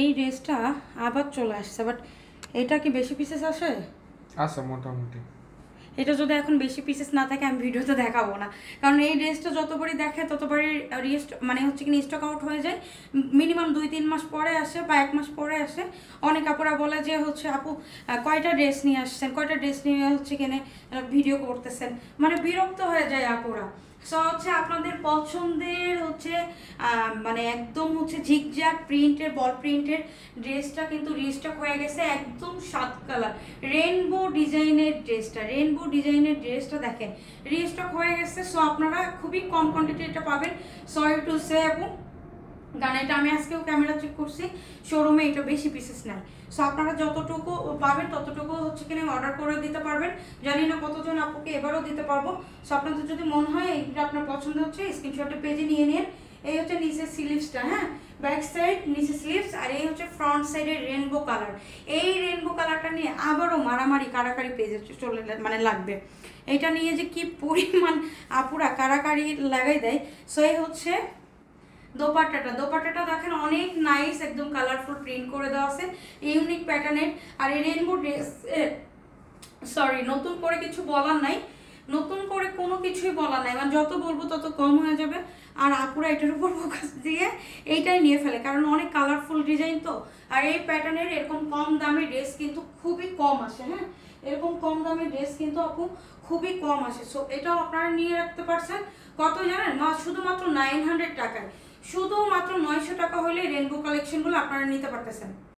এই ড্রেসটা আবার চলে আসছে, বাট এটা কি বেশি পিসেস আসে? আচ্ছা, মোটামুটি। এটা যদি এখন বেশি পিসেস না থাকে আমি ভিডিওতে দেখাবো না, কারণ এই ড্রেসটা যতবারই দেখে ততবারই মানে হচ্ছে কি স্টক আউট হয়ে যায়। মিনিমাম 2-3 মাস পরে আসে বা 1 মাস পরে আসে। অনেক আপুরা বলে যে হচ্ছে আপু কয়টা ড্রেস নিয়ে আসছেন, কয়টা ড্রেস নিয়ে হচ্ছে কিনে ভিডিও করতেছেন, মানে বিরক্ত হয়ে যায় আপুরা। সো হচ্ছে আপনাদের পছন্দের হচ্ছে মানে একদম হচ্ছে ঝিকঝ্যাক প্রিন্টের বল প্রিন্টের ড্রেসটা কিন্তু রিস্টক হয়ে গেছে, একদম 7 কালার রেইনবো ডিজাইনের ড্রেসটা দেখেন রিস্টক হয়ে গেছে। সো আপনারা খুবই কম কোয়ান্টিটি এটা পাবেন, সরি টু সে আপু, কারণ এটা আমি আজকেও ক্যামেরা চেক করছি, শোরুমে এটা বেশি পিসেস নাই। সো আপনারা যতটুকু পাবেন ততটুকু হচ্ছে কিনা অর্ডার করে দিতে পারবেন। জানি না কতজন আপুকে এবারও দিতে পারবো। সো আপনাদের যদি মনে হয় এইটা আপনার পছন্দ হচ্ছে স্ক্রিনশটে পেজে নিয়ে নিন। এই হচ্ছে নিচের স্লিভসটা, হ্যাঁ ব্যাক সাইড নিচে স্লিভস, আর এই হচ্ছে ফ্রন্ট সাইডের রেনবো কালার। এই রেনবো কালারটা নিয়ে আবারও মারামারি কারাকারি পেজে চলে মানে লাগবে। এটা নিয়ে যে কি পরিমাণ আপুরা কারাকারি লাগাই দেয়। সো এই হচ্ছে দোপাট্টাটা দেখেন অনেক নাইস, একদম কালারফুল প্রিন্ট করে দেওয়া আছে ইউনিক প্যাটার্নের। আর এই রেনবো ড্রেস, সরি নতুন করে কিছু বলার নাই, নতুন করে কোনো কিছুই বলার নাই, মানে যত বলবো তত কম হয়ে যাবে। আর আপুরা এটার উপর ফোকাস দিয়ে এইটাই নিয়ে ফেলে, কারণ অনেক কালারফুল ডিজাইন তো। আর এই প্যাটার্নের এরকম কম দামি ড্রেস কিন্তু খুবই কম আসে, হ্যাঁ এরকম কম দামি ড্রেস কিন্তু আপু খুবই কম আসে। সো এটাও আপনারা নিয়ে রাখতে পারছেন কত জানেন, শুধুমাত্র 900 টাকায়, শুধুমাত্র 900 টাকা হলে রেনবো কালেকশনগুলো আপনারা নিতে পারতেছেন।